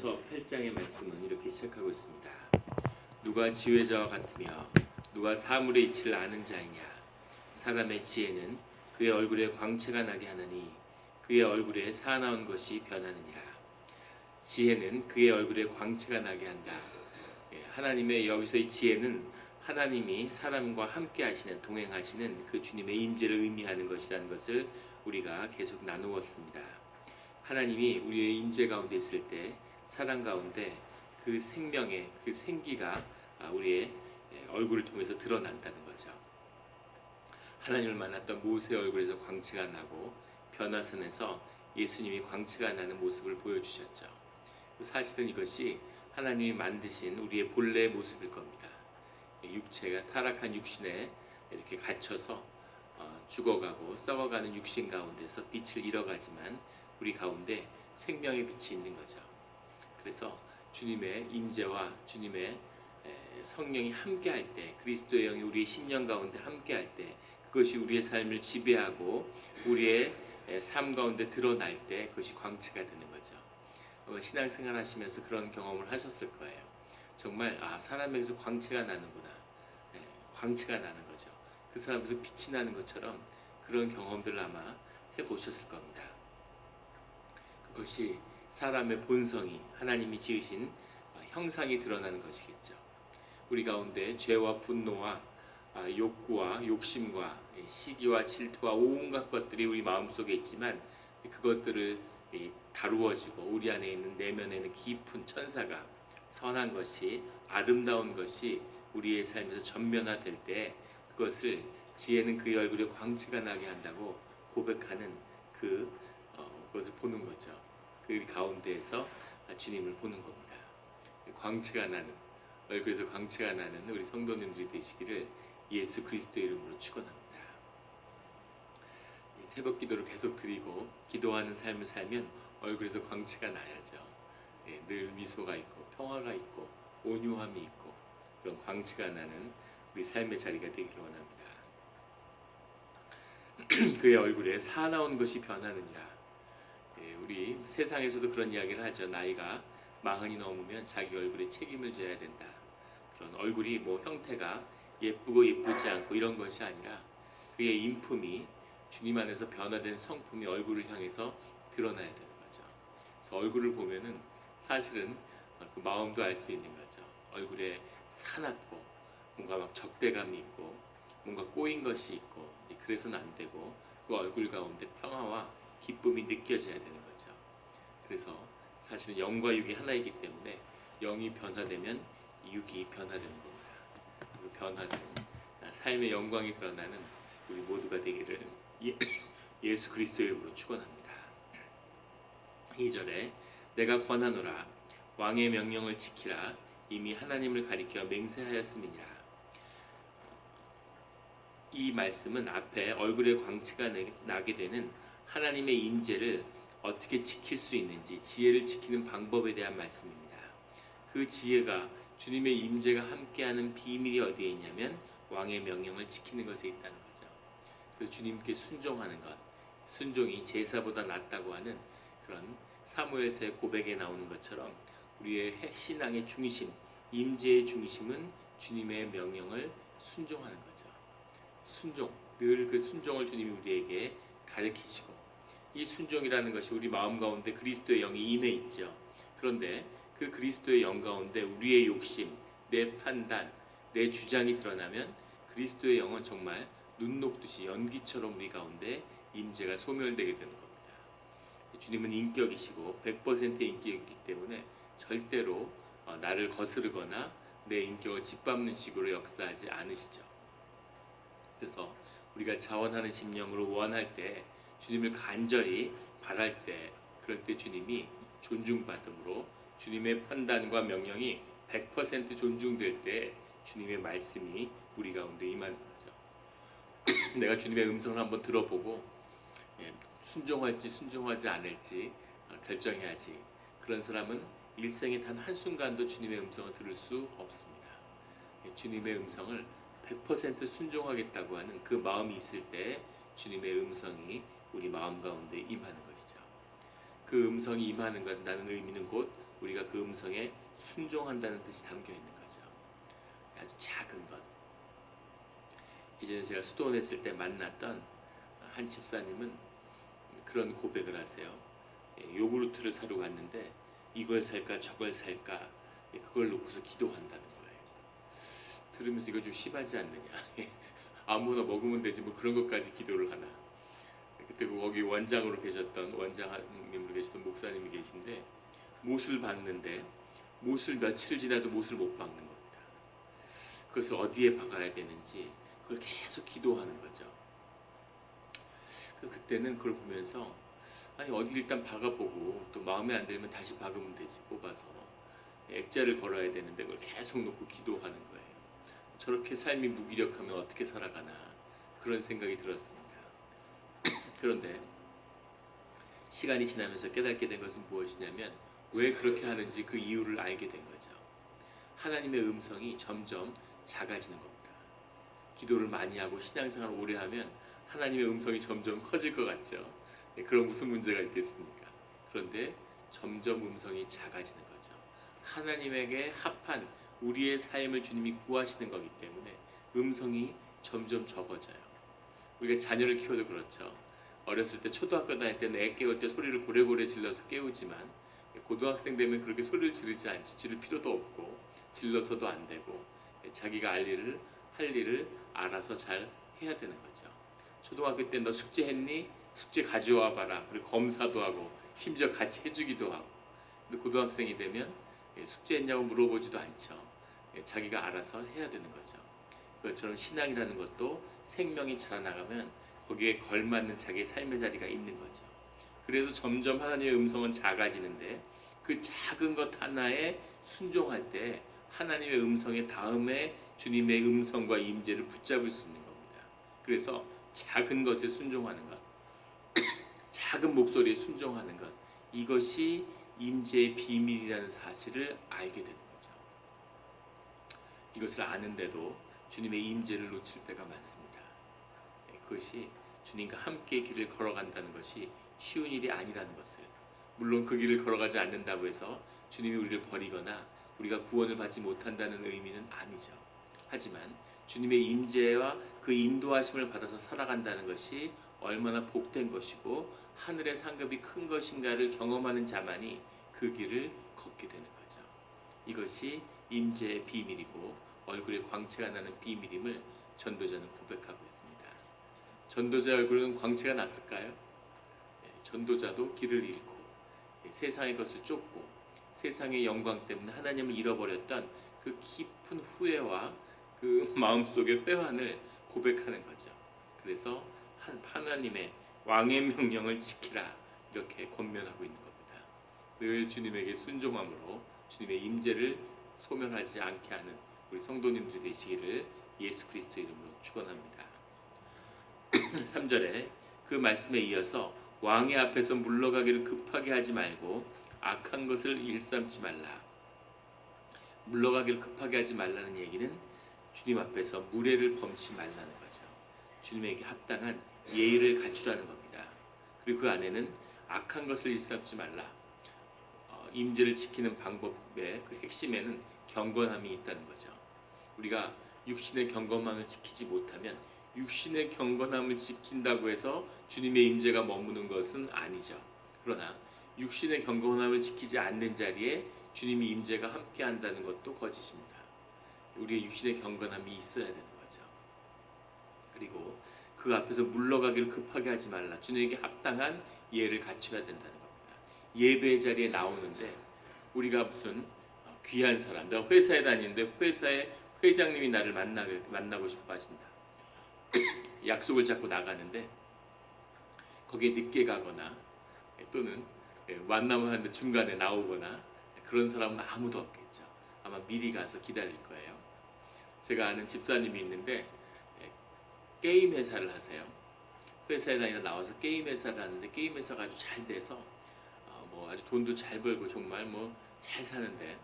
고린도전서 8장의 말씀은 이렇게 시작하고 있습니다. 누가 지혜자와 같으며 누가 사물의 이치를 아는 자이냐. 사람의 지혜는 그의 얼굴에 광채가 나게 하느니 그의 얼굴에 사나운 것이 변하느니라. 지혜는 그의 얼굴에 광채가 나게 한다. 하나님의 여기서의 지혜는 하나님이 사람과 함께 하시는, 동행하시는 그 주님의 임재를 의미하는 것이라는 것을 우리가 계속 나누었습니다. 하나님이 우리의 임재 가운데 있을 때 사랑 가운데 그 생명의 그 생기가 우리의 얼굴을 통해서 드러난다는 거죠. 하나님을 만났던 모세의 얼굴에서 광채가 나고 변화선에서 예수님이 광채가 나는 모습을 보여주셨죠. 사실은 이것이 하나님이 만드신 우리의 본래의 모습일 겁니다. 육체가 타락한 육신에 이렇게 갇혀서 죽어가고 썩어가는 육신 가운데서 빛을 잃어가지만 우리 가운데 생명의 빛이 있는 거죠. 그래서 주님의 임재와 주님의 성령이 함께할 때, 그리스도의 영이 우리의 심령 가운데 함께할 때, 그것이 우리의 삶을 지배하고 우리의 삶 가운데 드러날 때 그것이 광채가 되는 거죠. 신앙생활 하시면서 그런 경험을 하셨을 거예요. 정말 사람에게서 광채가 나는구나. 광채가 나는 거죠. 그 사람에서 빛이 나는 것처럼 그런 경험들을 아마 해보셨을 겁니다. 그것이 사람의 본성이 하나님이 지으신 형상이 드러나는 것이겠죠. 우리 가운데 죄와 분노와 욕구와 욕심과 시기와 질투와 온갖 것들이 우리 마음속에 있지만 그것들을 다루어지고 우리 안에 있는 내면에 있는 깊은 천사가 선한 것이 아름다운 것이 우리의 삶에서 전면화될 때 그것을 지혜는 그의 얼굴에 광채가 나게 한다고 고백하는 그것을 보는 거죠. 그 가운데에서 주님을 보는 겁니다. 광채가 나는, 얼굴에서 광채가 나는 우리 성도님들이 되시기를 예수 그리스도의 이름으로 축원합니다. 새벽 기도를 계속 드리고 기도하는 삶을 살면 얼굴에서 광채가 나야죠. 늘 미소가 있고 평화가 있고 온유함이 있고 그런 광채가 나는 우리 삶의 자리가 되기를 원합니다. 그의 얼굴에 사나운 것이 변하느니라. 우리 세상에서도 그런 이야기를 하죠. 나이가 40이 넘으면 자기 얼굴에 책임을 져야 된다. 그런 얼굴이 형태가 예쁘고 예쁘지 않고 이런 것이 아니라 그의 인품이 주님 안에서 변화된 성품이 얼굴을 향해서 드러나야 되는 거죠. 그래서 얼굴을 보면은 사실은 그 마음도 알 수 있는 거죠. 얼굴에 사납고 뭔가 막 적대감이 있고 뭔가 꼬인 것이 있고 그래서는 안 되고 그 얼굴 가운데 평화와 기쁨이 느껴져야 되는 거죠. 그래서 사실은 영과 육이 하나이기 때문에 영이 변화되면 육이 변화되는 겁니다. 그 변화된 삶의 영광이 드러나는 우리 모두가 되기를 예수 그리스도의 이름으로 축원합니다. 2절에 내가 권하노라 왕의 명령을 지키라 이미 하나님을 가리켜 맹세하였음이니라. 이 말씀은 앞에 얼굴에 광채가 나게 되는 하나님의 임재를 어떻게 지킬 수 있는지 지혜를 지키는 방법에 대한 말씀입니다. 그 지혜가 주님의 임재가 함께하는 비밀이 어디에 있냐면 왕의 명령을 지키는 것에 있다는 거죠. 그래서 주님께 순종하는 것, 순종이 제사보다 낫다고 하는 그런 사무엘서의 고백에 나오는 것처럼 우리의 신앙의 중심, 임재의 중심은 주님의 명령을 순종하는 거죠. 순종, 늘 그 순종을 주님이 우리에게 가르치시고 이 순종이라는 것이 우리 마음 가운데 그리스도의 영이 임해 있죠. 그런데 그 그리스도의 영 가운데 우리의 욕심, 내 판단, 내 주장이 드러나면 그리스도의 영은 정말 눈 녹듯이 연기처럼 우리 가운데 임재가 소멸되게 되는 겁니다. 주님은 인격이시고 100% 인격이기 때문에 절대로 나를 거스르거나 내 인격을 짓밟는 식으로 역사하지 않으시죠. 그래서 우리가 자원하는 심령으로 원할 때 주님을 간절히 바랄 때 그럴 때 주님이 존중받음으로 주님의 판단과 명령이 100% 존중될 때 주님의 말씀이 우리 가운데 임하는 거죠. 내가 주님의 음성을 한번 들어보고 순종할지 순종하지 않을지 결정해야지. 그런 사람은 일생에 단 한순간도 주님의 음성을 들을 수 없습니다. 주님의 음성을 100% 순종하겠다고 하는 그 마음이 있을 때 주님의 음성이 우리 마음 가운데 임하는 것이죠. 그 음성이 임하는 것이라는 의미는 곧 우리가 그 음성에 순종한다는 뜻이 담겨 있는 거죠. 아주 작은 것. 예전에 제가 수도원에 있을 때 만났던 한 집사님은 그런 고백을 하세요. 요구르트를 사러 갔는데 이걸 살까 저걸 살까 그걸 놓고서 기도한다는 거예요. 들으면서 이거 좀 심하지 않느냐. 아무거나 먹으면 되지 뭐 그런 것까지 기도를 하나. 그때 거기 원장으로 계셨던 원장님으로 계셨던 목사님이 계신데 못을 박는데 못을 며칠 지나도 못을 못 박는 겁니다. 그래서 어디에 박아야 되는지 그걸 계속 기도하는 거죠. 그래서 그때는 그걸 보면서 아니 어디 일단 박아보고 또 마음에 안 들면 다시 박으면 되지 뽑아서 액자를 걸어야 되는데 그걸 계속 놓고 기도하는 거예요. 저렇게 삶이 무기력하면 어떻게 살아가나 그런 생각이 들었습니다. 그런데 시간이 지나면서 깨닫게 된 것은 무엇이냐면 왜 그렇게 하는지 그 이유를 알게 된 거죠. 하나님의 음성이 점점 작아지는 겁니다. 기도를 많이 하고 신앙생활을 오래 하면 하나님의 음성이 점점 커질 것 같죠. 그럼 무슨 문제가 있겠습니까? 그런데 점점 음성이 작아지는 거죠. 하나님에게 합한 우리의 삶을 주님이 구하시는 거기 때문에 음성이 점점 적어져요. 우리가 자녀를 키워도 그렇죠. 어렸을 때 초등학교 다닐 때는 애 깨울 때 소리를 고래고래 질러서 깨우지만 고등학생 되면 그렇게 소리를 지르지 않지. 지를 필요도 없고 질러서도 안 되고 자기가 할 일을 알아서 잘 해야 되는 거죠. 초등학교 때 너 숙제했니? 숙제 가져와 봐라. 그리고 검사도 하고 심지어 같이 해주기도 하고. 근데 고등학생이 되면 숙제했냐고 물어보지도 않죠. 자기가 알아서 해야 되는 거죠. 그것처럼 신앙이라는 것도 생명이 자라나가면 거기에 걸맞는 자기의 삶의 자리가 있는 거죠. 그래도 점점 하나님의 음성은 작아지는데 그 작은 것 하나에 순종할 때 하나님의 음성의 다음에 주님의 음성과 임재를 붙잡을 수 있는 겁니다. 그래서 작은 것에 순종하는 것, 작은 목소리에 순종하는 것, 이것이 임재의 비밀이라는 사실을 알게 되는 거죠. 이것을 아는데도 주님의 임재를 놓칠 때가 많습니다. 그것이 주님과 함께 길을 걸어간다는 것이 쉬운 일이 아니라는 것을, 물론 그 길을 걸어가지 않는다고 해서 주님이 우리를 버리거나 우리가 구원을 받지 못한다는 의미는 아니죠. 하지만 주님의 임재와 그 인도하심을 받아서 살아간다는 것이 얼마나 복된 것이고 하늘의 상급이 큰 것인가를 경험하는 자만이 그 길을 걷게 되는 거죠. 이것이 임재의 비밀이고 얼굴에 광채가 나는 비밀임을 전도자는 고백하고 있습니다. 전도자 얼굴은 광채가 났을까요? 전도자도 길을 잃고 세상의 것을 쫓고 세상의 영광 때문에 하나님을 잃어버렸던 그 깊은 후회와 그 마음속의 회환을 고백하는 거죠. 그래서 하나님의 왕의 명령을 지키라 이렇게 권면하고 있는 겁니다. 늘 주님에게 순종함으로 주님의 임재를 소멸하지 않게 하는 우리 성도님들이 되시기를 예수 그리스도 이름으로 축원합니다. 3절에 그 말씀에 이어서 왕의 앞에서 물러가기를 급하게 하지 말고 악한 것을 일삼지 말라. 물러가기를 급하게 하지 말라는 얘기는 주님 앞에서 무례를 범치 말라는 거죠. 주님에게 합당한 예의를 갖추라는 겁니다. 그리고 그 안에는 악한 것을 일삼지 말라. 임재를 지키는 방법의 그 핵심에는 경건함이 있다는 거죠. 우리가 육신의 경건함을 지키지 못하면 육신의 경건함을 지킨다고 해서 주님의 임재가 머무는 것은 아니죠. 그러나 육신의 경건함을 지키지 않는 자리에 주님의 임재가 함께한다는 것도 거짓입니다. 우리의 육신의 경건함이 있어야 되는 거죠. 그리고 그 앞에서 물러가기를 급하게 하지 말라. 주님에게 합당한 예를 갖춰야 된다는 겁니다. 예배의 자리에 나오는데 우리가 무슨 귀한 사람, 내가 회사에 다니는데 회사의 회장님이 나를 만나고 싶어 하신다. 약속을 잡고 나가는데 거기에 늦게 가거나 또는 만남을 하는데 중간에 나오거나 그런 사람은 아무도 없겠죠. 아마 미리 가서 기다릴 거예요. 제가 아는 집사님이 있는데 게임 회사를 하세요. 회사에 다니다 나와서 게임 회사를 하는데 게임 회사가 아주 잘 돼서 뭐 아주 돈도 잘 벌고 정말 뭐 잘 사는데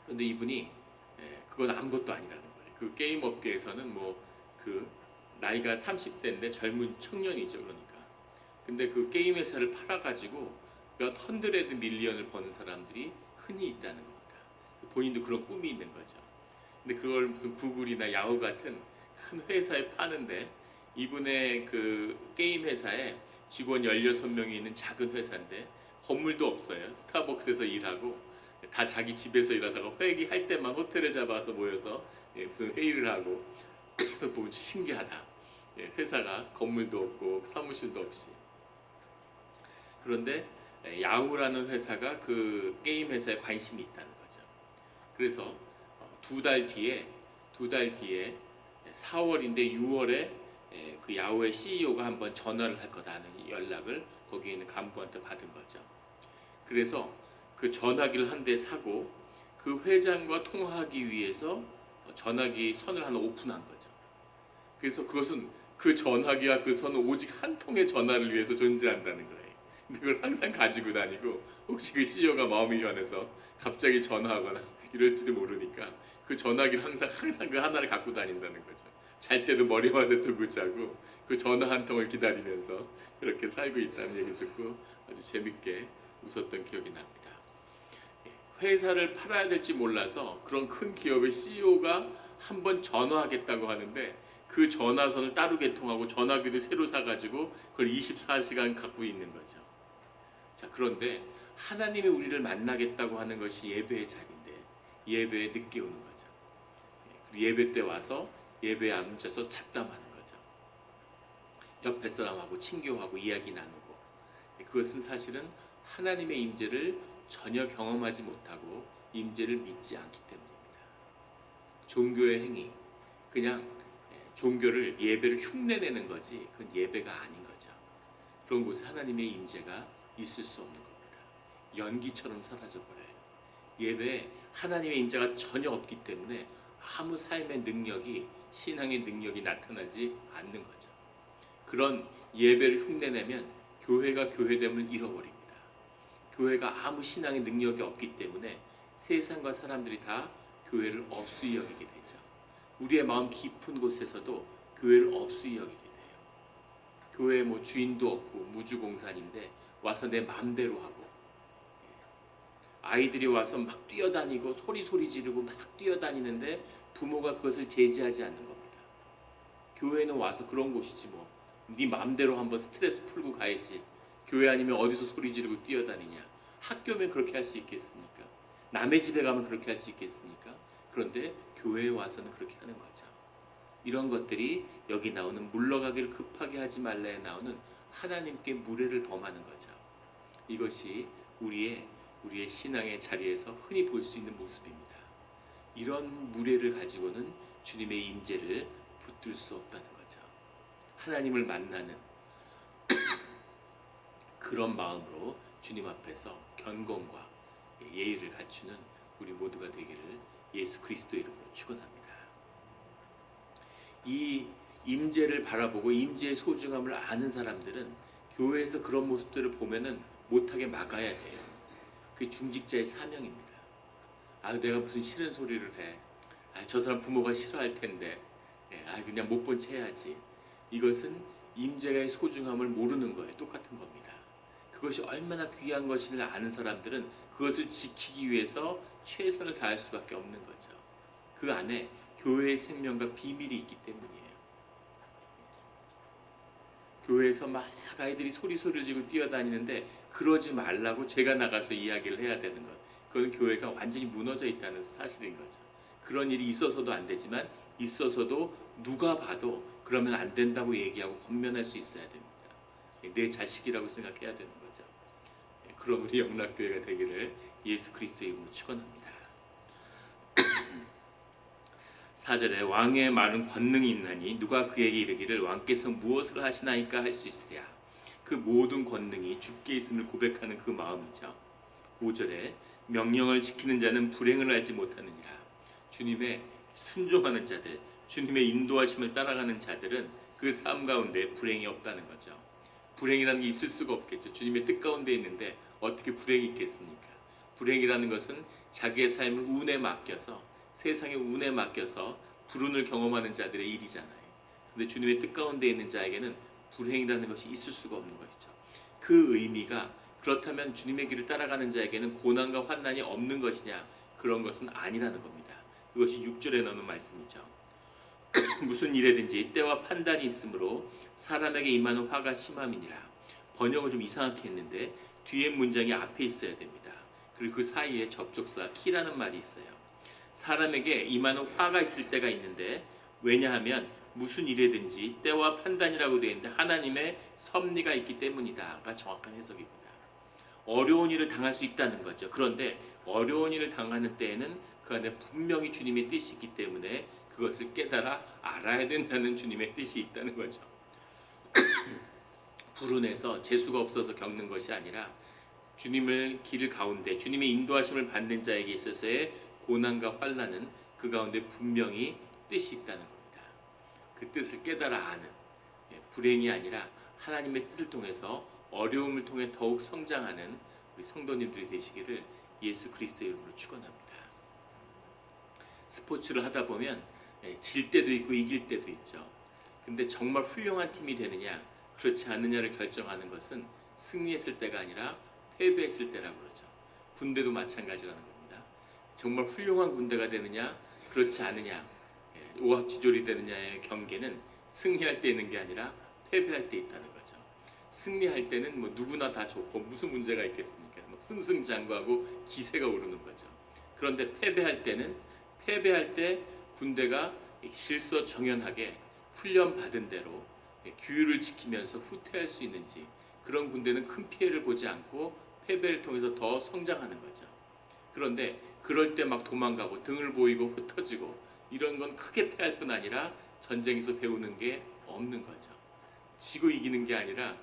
그런데 이분이 그건 아무것도 아니라는 거예요. 그 게임 업계에서는 뭐 그 나이가 30대인데 젊은 청년이죠. 그러니까 근데 그 게임 회사를 팔아가지고 몇 헌드레드 밀리언을 버는 사람들이 흔히 있다는 겁니다. 본인도 그런 꿈이 있는 거죠. 근데 그걸 무슨 구글이나 야후 같은 큰 회사에 파는데, 이분의 그 게임 회사에 직원 16명이 있는 작은 회사인데 건물도 없어요. 스타벅스에서 일하고 다 자기 집에서 일하다가 회의할 때만 호텔을 잡아서 모여서 무슨 회의를 하고 보면 신기하다. 회사가 건물도 없고 사무실도 없이. 그런데 야후라는 회사가 그 게임 회사에 관심이 있다는 거죠. 그래서 두 달 뒤에 4월인데 6월에 그 야후의 CEO가 한번 전화를 할 거다는 연락을 거기에 있는 간부한테 받은 거죠. 그래서 그 전화기를 한 대 사고 그 회장과 통화하기 위해서 전화기 선을 하나 오픈한 거죠. 그래서 그것은 그 전화기와 그 선은 오직 한 통의 전화를 위해서 존재한다는 거예요. 근데 그걸 항상 가지고 다니고 혹시 그 CEO가 마음이 변해서 갑자기 전화하거나 이럴지도 모르니까 그 전화기를 항상 그 하나를 갖고 다닌다는 거죠. 잘 때도 머리맡에 두고 자고 그 전화 한 통을 기다리면서 그렇게 살고 있다는 얘기 듣고 아주 재밌게 웃었던 기억이 납니다. 회사를 팔아야 될지 몰라서 그런 큰 기업의 CEO가 한번 전화하겠다고 하는데 그 전화선을 따로 개통하고 전화기도 새로 사가지고 그걸 24시간 갖고 있는 거죠. 자, 그런데 하나님이 우리를 만나겠다고 하는 것이 예배의 자리인데 예배에 늦게 오는 거죠. 예배 때 와서 예배에 앉아서 잡담하는 거죠. 옆에 사람하고 친교하고 이야기 나누고, 그것은 사실은 하나님의 임재를 전혀 경험하지 못하고 임재를 믿지 않기 때문입니다. 종교의 행위, 그냥 종교를 예배를 흉내내는 거지 그건 예배가 아닌 거죠. 그런 곳에 하나님의 임재가 있을 수 없는 겁니다. 연기처럼 사라져 버려요. 예배에 하나님의 임재가 전혀 없기 때문에 아무 삶의 능력이, 신앙의 능력이 나타나지 않는 거죠. 그런 예배를 흉내내면 교회가 교회됨을 잃어버립니다. 교회가 아무 신앙의 능력이 없기 때문에 세상과 사람들이 다 교회를 업수히 여기게 되죠. 우리의 마음 깊은 곳에서도 교회를 업수히 여기게 돼요. 교회 뭐 주인도 없고 무주공산인데 와서 내 마음대로 하고, 아이들이 와서 막 뛰어다니고 소리 지르고 막 뛰어다니는데 부모가 그것을 제지하지 않는 겁니다. 교회는 와서 그런 곳이지 뭐. 네 마음대로 한번 스트레스 풀고 가야지. 교회 아니면 어디서 소리 지르고 뛰어다니냐. 학교면 그렇게 할 수 있겠습니까? 남의 집에 가면 그렇게 할 수 있겠습니까? 그런데 교회에 와서는 그렇게 하는 거죠. 이런 것들이 여기 나오는 물러가기를 급하게 하지 말라에 나오는 하나님께 무례를 범하는 거죠. 이것이 우리의 신앙의 자리에서 흔히 볼 수 있는 모습입니다. 이런 무례를 가지고는 주님의 임재를 붙들 수 없다는 거죠. 하나님을 만나는 그런 마음으로 주님 앞에서 견공과 예의를 갖추는 우리 모두가 되기를 예수 그리스도의 이름으로 축원합니다. 이 임재를 바라보고 임재의 소중함을 아는 사람들은 교회에서 그런 모습들을 보면은 못하게 막아야 돼요. 그게 중직자의 사명입니다. 내가 무슨 싫은 소리를 해. 저 사람 부모가 싫어할 텐데. 그냥 못 본 채 해야지. 이것은 임재의 소중함을 모르는 거예요. 똑같은 겁니다. 그것이 얼마나 귀한 것인지 아는 사람들은 그것을 지키기 위해서 최선을 다할 수밖에 없는 거죠. 그 안에 교회의 생명과 비밀이 있기 때문이에요. 교회에서 막 아이들이 소리를 지르고 뛰어다니는데 그러지 말라고 제가 나가서 이야기를 해야 되는 것. 그건 교회가 완전히 무너져 있다는 사실인 거죠. 그런 일이 있어서도 안 되지만 있어서도 누가 봐도 그러면 안 된다고 얘기하고 권면할 수 있어야 됩니다. 내 자식이라고 생각해야 되는 거죠. 그럼 우리 영락교회가 되기를 예수 그리스도의 이름으로 축원합니다. 4절에 왕의 말은 권능이 있나니 누가 그에게 이르기를 왕께서 무엇을 하시나이까 할 수 있으랴. 그 모든 권능이 주께 있음을 고백하는 그 마음이죠. 5절에 명령을 지키는 자는 불행을 알지 못하느니라. 주님의 순종하는 자들, 주님의 인도하심을 따라가는 자들은 그 삶 가운데 불행이 없다는 거죠. 불행이라는 게 있을 수가 없겠죠. 주님의 뜻 가운데 있는데 어떻게 불행이 있겠습니까? 불행이라는 것은 자기의 삶을 운에 맡겨서, 세상의 운에 맡겨서 불운을 경험하는 자들의 일이잖아요. 근데 주님의 뜻 가운데 있는 자에게는 불행이라는 것이 있을 수가 없는 것이죠. 그 의미가 그렇다면 주님의 길을 따라가는 자에게는 고난과 환난이 없는 것이냐? 그런 것은 아니라는 겁니다. 그것이 6절에 나오는 말씀이죠. 무슨 일에든지 때와 판단이 있으므로 사람에게 임하는 화가 심함이니라. 번역을 좀 이상하게 했는데 뒤에 문장이 앞에 있어야 됩니다. 그리고 그 사이에 접속사 키라는 말이 있어요. 사람에게 임하는 화가 있을 때가 있는데, 왜냐하면 무슨 일에든지 때와 판단이라고 되어 있는데 하나님의 섭리가 있기 때문이다가 정확한 해석입니다. 어려운 일을 당할 수 있다는 거죠. 그런데 어려운 일을 당하는 때에는 그 안에 분명히 주님의 뜻이 있기 때문에 그것을 깨달아 알아야 된다는 주님의 뜻이 있다는 거죠. 불운해서 재수가 없어서 겪는 것이 아니라 주님의 길 가운데 주님의 인도하심을 받는 자에게 있어서의 고난과 환난은 그 가운데 분명히 뜻이 있다는 겁니다. 그 뜻을 깨달아 아는, 불행이 아니라 하나님의 뜻을 통해서 어려움을 통해 더욱 성장하는 우리 성도님들이 되시기를 예수 그리스도의 이름으로 축원합니다. 스포츠를 하다 보면 질 때도 있고 이길 때도 있죠. 근데 정말 훌륭한 팀이 되느냐 그렇지 않느냐를 결정하는 것은 승리했을 때가 아니라 패배했을 때라고 그러죠. 군대도 마찬가지라는 겁니다. 정말 훌륭한 군대가 되느냐 그렇지 않느냐, 오합지졸이 되느냐의 경계는 승리할 때 있는 게 아니라 패배할 때 있다는 거죠. 승리할 때는 뭐 누구나 다 좋고 무슨 문제가 있겠습니까? 뭐 승승장구하고 기세가 오르는 거죠. 그런데 패배할 때 군대가 실수와 정연하게 훈련 받은 대로 규율을 지키면서 후퇴할 수 있는지, 그런 군대는 큰 피해를 보지 않고 패배를 통해서 더 성장하는 거죠. 그런데 그럴 때 막 도망가고 등을 보이고 흩어지고 이런 건 크게 패할 뿐 아니라 전쟁에서 배우는 게 없는 거죠. 지고 이기는 게 아니라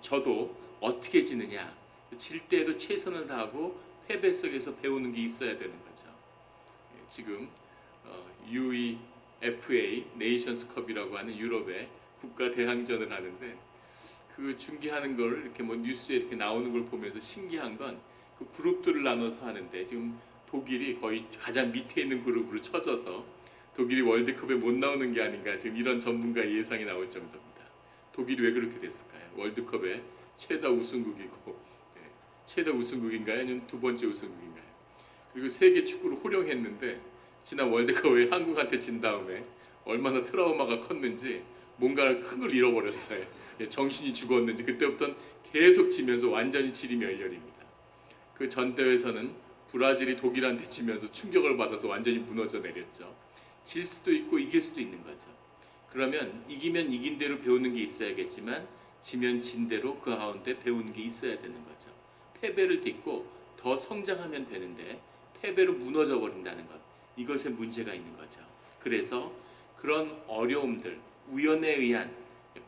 저도 어떻게 지느냐, 질 때에도 최선을 다하고 패배 속에서 배우는 게 있어야 되는 거죠. 지금 UEFA 네이션스컵이라고 하는 유럽의 국가 대항전을 하는데, 그 중계하는 걸 이렇게 뭐 뉴스에 이렇게 나오는 걸 보면서 신기한 건 그 그룹들을 나눠서 하는데 지금 독일이 거의 가장 밑에 있는 그룹으로 쳐져서 독일이 월드컵에 못 나오는 게 아닌가, 지금 이런 전문가의 예상이 나올 정도입니다. 독일이 왜 그렇게 됐을까요? 월드컵의 최다 우승국이고, 최다 우승국인가요? 아니면 두 번째 우승국인가요? 그리고 세계 축구를 호령했는데 지난 월드컵에 한국한테 진 다음에 얼마나 트라우마가 컸는지 뭔가 큰 걸 잃어버렸어요. 정신이 죽었는지 그때부터는 계속 지면서 완전히 지리멸렬입니다. 그 전 대회에서는 브라질이 독일한테 지면서 충격을 받아서 완전히 무너져 내렸죠. 질 수도 있고 이길 수도 있는 거죠. 그러면 이기면 이긴 대로 배우는 게 있어야겠지만 지면 진 대로 그 가운데 배우는 게 있어야 되는 거죠. 패배를 딛고 더 성장하면 되는데 패배로 무너져 버린다는 것, 이것에 문제가 있는 거죠. 그래서 그런 어려움들, 우연에 의한,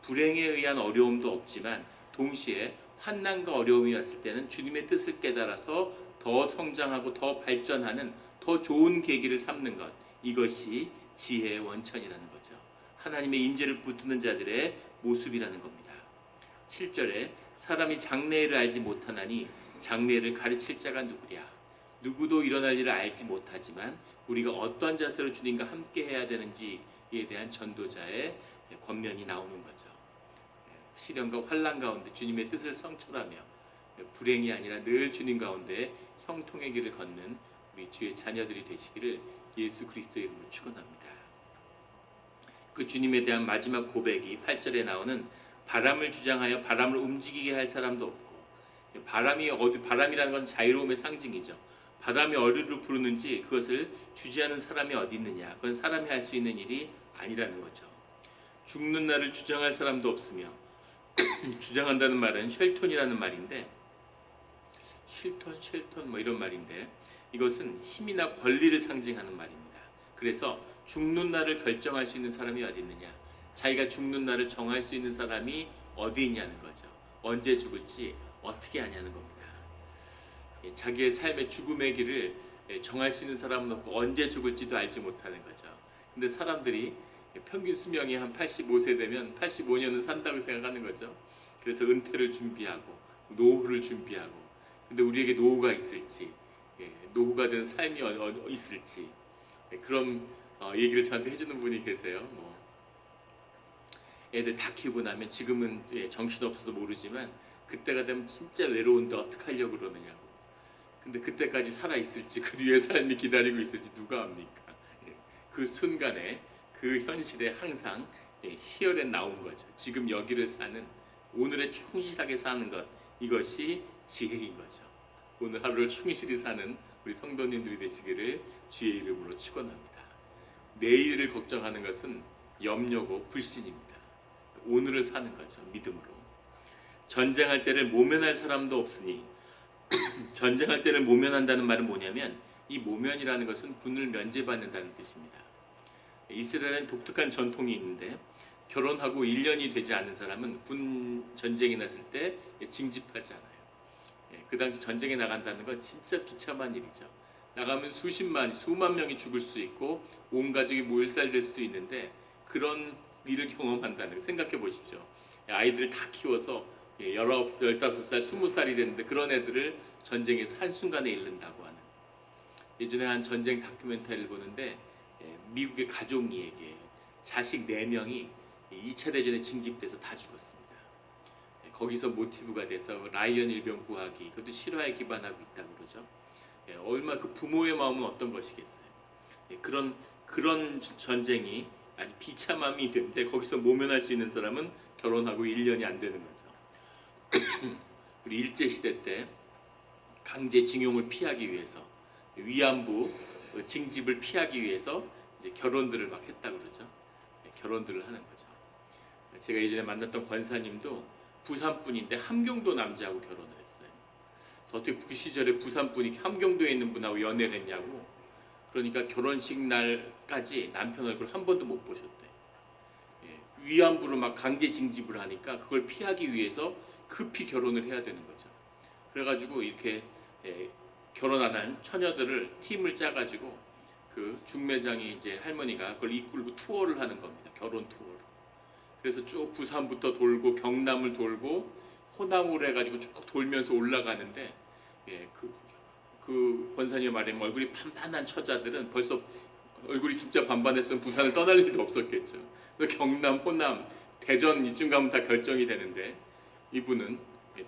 불행에 의한 어려움도 없지만 동시에 환난과 어려움이 왔을 때는 주님의 뜻을 깨달아서 더 성장하고 더 발전하는 더 좋은 계기를 삼는 것, 이것이 지혜의 원천이라는 거죠. 하나님의 임재를 붙드는 자들의 모습이라는 겁니다. 7절에 사람이 장래일을 알지 못하나니 장래일을 가르칠 자가 누구랴. 누구도 일어날 일을 알지 못하지만 우리가 어떤 자세로 주님과 함께 해야 되는지에 대한 전도자의 권면이 나오는 거죠. 시련과 환난 가운데 주님의 뜻을 성취하며 불행이 아니라 늘 주님 가운데 형통의 길을 걷는 우리 주의 자녀들이 되시기를 예수 그리스도의 이름으로 축원합니다. 그 주님에 대한 마지막 고백이 8절에 나오는 바람을 주장하여 바람을 움직이게 할 사람도 없고, 바람이라는 건 자유로움의 상징이죠. 바람이 어디로 부르는지 그것을 주지하는 사람이 어디 있느냐, 그건 사람이 할 수 있는 일이 아니라는 거죠. 죽는 날을 주장할 사람도 없으며, 주장한다는 말은 쉘톤이라는 말인데, 쉘톤 뭐 이런 말인데, 이것은 힘이나 권리를 상징하는 말입니다. 그래서 죽는 날을 결정할 수 있는 사람이 어디 있느냐, 자기가 죽는 날을 정할 수 있는 사람이 어디 있냐는 거죠. 언제 죽을지 어떻게 아냐는 겁니다. 자기의 삶의 죽음의 길을 정할 수 있는 사람은 없고 언제 죽을지도 알지 못하는 거죠. 근데 사람들이 평균 수명이 한 85세 되면 85년은 산다고 생각하는 거죠. 그래서 은퇴를 준비하고 노후를 준비하고, 근데 우리에게 노후가 있을지, 노후가 된 삶이 있을지, 그런 얘기를 저한테 해주는 분이 계세요. 애들 다 키우고 나면 지금은 정신없어서 모르지만 그때가 되면 진짜 외로운데 어떡하려고 그러느냐고. 근데 그때까지 살아있을지 그 뒤에 삶이 기다리고 있을지 누가 압니까? 예, 그 순간에 그 현실에 항상 희열에 나온 거죠. 지금 여기를 사는, 오늘에 충실하게 사는 것, 이것이 지혜인 거죠. 오늘 하루를 충실히 사는 우리 성도님들이 되시기를 주의 이름으로 축원합니다. 내일을 걱정하는 것은 염려고 불신입니다. 오늘을 사는 거죠. 믿음으로. 전쟁할 때를 모면할 사람도 없으니, 전쟁할 때를 모면한다는 말은 뭐냐면 이 모면이라는 것은 군을 면제받는다는 뜻입니다. 이스라엘은 독특한 전통이 있는데 결혼하고 1년이 되지 않은 사람은 군 전쟁이 났을 때 징집하지 않아요. 그 당시 전쟁에 나간다는 건 진짜 비참한 일이죠. 나가면 수만 명이 죽을 수 있고 온 가족이 몰살될 수도 있는데 그런 일을 경험한다는 거 생각해 보십시오. 아이들을 다 키워서 19살, 15살, 20살이 됐는데 그런 애들을 전쟁에서 한순간에 잃는다고 하는. 예전에 한 전쟁 다큐멘터리를 보는데 미국의 가족 이야기예요. 자식 4명이 2차 대전에 징집돼서 다 죽었습니다. 거기서 모티브가 돼서 라이언 일병 구하기, 그것도 실화에 기반하고 있다고 그러죠. 얼마 그 부모의 마음은 어떤 것이겠어요. 그런 전쟁이 아주 비참함이 있는데 거기서 모면할 수 있는 사람은 결혼하고 1년이 안 되는 거죠. 우리 일제시대 때 강제징용을 피하기 위해서 위안부 징집을 피하기 위해서 이제 결혼들을 막 했다 그러죠. 결혼들을 하는 거죠. 제가 예전에 만났던 권사님도 부산 분인데 함경도 남자하고 결혼을 했어요. 그래서 어떻게 그 시절에 부산 분이 함경도에 있는 분하고 연애를 했냐고. 그러니까 결혼식 날까지 남편 얼굴 한 번도 못 보셨대. 위안부로 막 강제 징집을 하니까 그걸 피하기 위해서 급히 결혼을 해야 되는 거죠. 그래가지고 이렇게 결혼 안 한 처녀들을 팀을 짜가지고 그 중매장이 이제 할머니가 그걸 이끌고 투어를 하는 겁니다. 결혼 투어를. 그래서 쭉 부산부터 돌고 경남을 돌고 호남으로 해가지고 쭉 돌면서 올라가는데 그 권사님 말하면 얼굴이 반반한 처자들은 벌써 얼굴이 진짜 반반했으면 부산을 떠날 일도 없었겠죠. 경남, 호남, 대전 이쯤 가면 다 결정이 되는데 이분은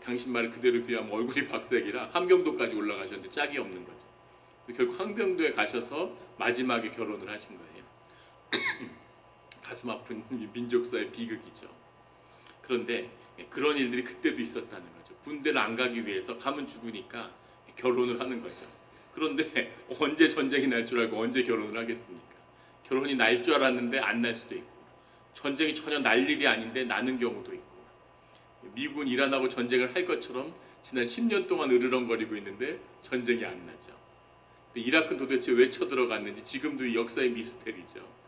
당신 말을 그대로 비하면 얼굴이 박색이라 함경도까지 올라가셨는데 짝이 없는 거죠. 결국 함경도에 가셔서 마지막에 결혼을 하신 거예요. 가슴 아픈 민족사의 비극이죠. 그런데 그런 일들이 그때도 있었다는 거죠. 군대를 안 가기 위해서 가면 죽으니까 결혼을 하는 거죠. 그런데 언제 전쟁이 날 줄 알고 언제 결혼을 하겠습니까? 결혼이 날 줄 알았는데 안 날 수도 있고 전쟁이 전혀 날 일이 아닌데 나는 경우도 있고 미국은 이란하고 전쟁을 할 것처럼 지난 10년 동안 으르렁거리고 있는데 전쟁이 안 나죠. 이라크는 도대체 왜 쳐들어갔는지 지금도 이 역사의 미스테리죠.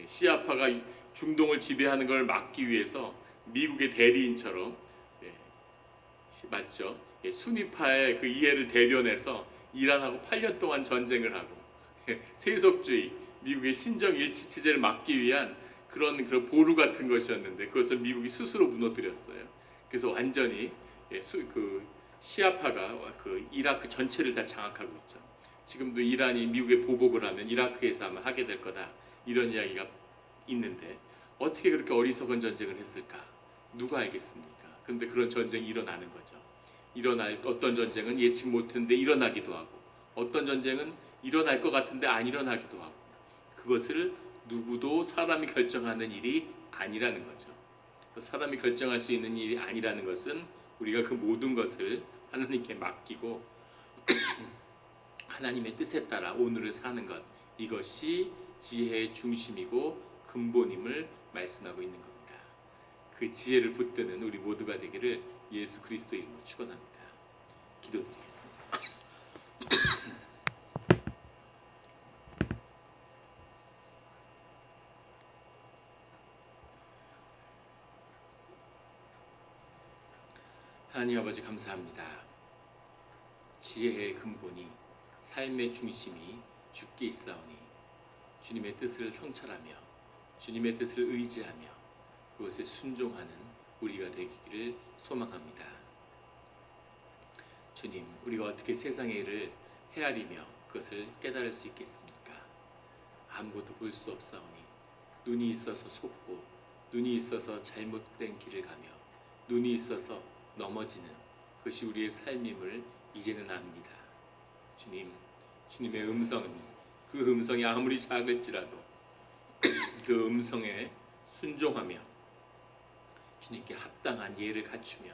시아파가 중동을 지배하는 걸 막기 위해서 미국의 대리인처럼 맞죠? 수니파의 그 이해를 대변해서 이란하고 8년 동안 전쟁을 하고 세속주의, 미국의 신정 일치 체제를 막기 위한 그런 보루 같은 것이었는데 그것을 미국이 스스로 무너뜨렸어요. 그래서 완전히 그 시아파가 그 이라크 전체를 다 장악하고 있죠. 지금도 이란이 미국에 보복을 하면 이라크에서 아마 하게 될 거다 이런 이야기가 있는데 어떻게 그렇게 어리석은 전쟁을 했을까? 누가 알겠습니까? 그런데 그런 전쟁이 일어나는 거죠. 어떤 전쟁은 예측 못했는데 일어나기도 하고 어떤 전쟁은 일어날 것 같은데 안 일어나기도 하고 그것을 누구도 사람이 결정하는 일이 아니라는 거죠. 사람이 결정할 수 있는 일이 아니라는 것은 우리가 그 모든 것을 하나님께 맡기고 하나님의 뜻에 따라 오늘을 사는 것, 이것이 지혜의 중심이고 근본임을 말씀하고 있는 겁니다. 그 지혜를 붙드는 우리 모두가 되기를 예수 그리스도 이름으로 축원합니다. 기도드리겠습니다. 하나님 아버지 감사합니다. 지혜의 근본이 삶의 중심이 주께 있사오니 주님의 뜻을 성찰하며 주님의 뜻을 의지하며 그것에 순종하는 우리가 되기를 소망합니다. 주님, 우리가 어떻게 세상의 일을 헤아리며 그것을 깨달을 수 있겠습니까? 아무것도 볼 수 없사오니 눈이 있어서 속고 눈이 있어서 잘못된 길을 가며 눈이 있어서 넘어지는 그것이 우리의 삶임을 이제는 압니다. 주님의 음성은 그 음성이 아무리 작을지라도 그 음성에 순종하며 주님께 합당한 예를 갖추며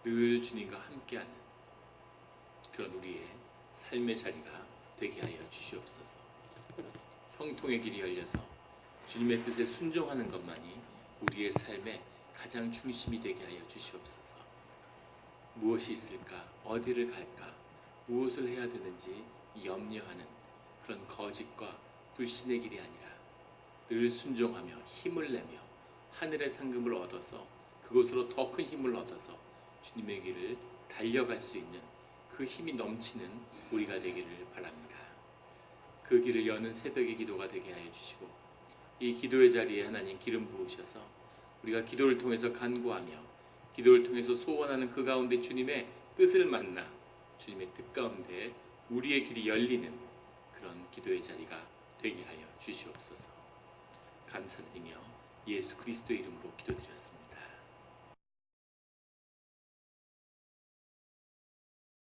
늘 주님과 함께하는 그런 우리의 삶의 자리가 되게 하여 주시옵소서. 형통의 길이 열려서 주님의 뜻에 순종하는 것만이 우리의 삶의 가장 중심이 되게 하여 주시옵소서. 무엇이 있을까? 어디를 갈까? 무엇을 해야 되는지 염려하는 그런 거짓과 불신의 길이 아니라 늘 순종하며 힘을 내며 하늘의 상급을 얻어서 그곳으로 더 큰 힘을 얻어서 주님의 길을 달려갈 수 있는 그 힘이 넘치는 우리가 되기를 바랍니다. 그 길을 여는 새벽의 기도가 되게 하여 주시고 이 기도의 자리에 하나님 기름 부으셔서 우리가 기도를 통해서 간구하며 기도를 통해서 소원하는 그 가운데 주님의 뜻을 만나 주님의 뜻 가운데 우리의 길이 열리는 그런 기도의 자리가 되게 하여 주시옵소서. 감사드리며 예수 그리스도의 이름으로 기도드렸습니다.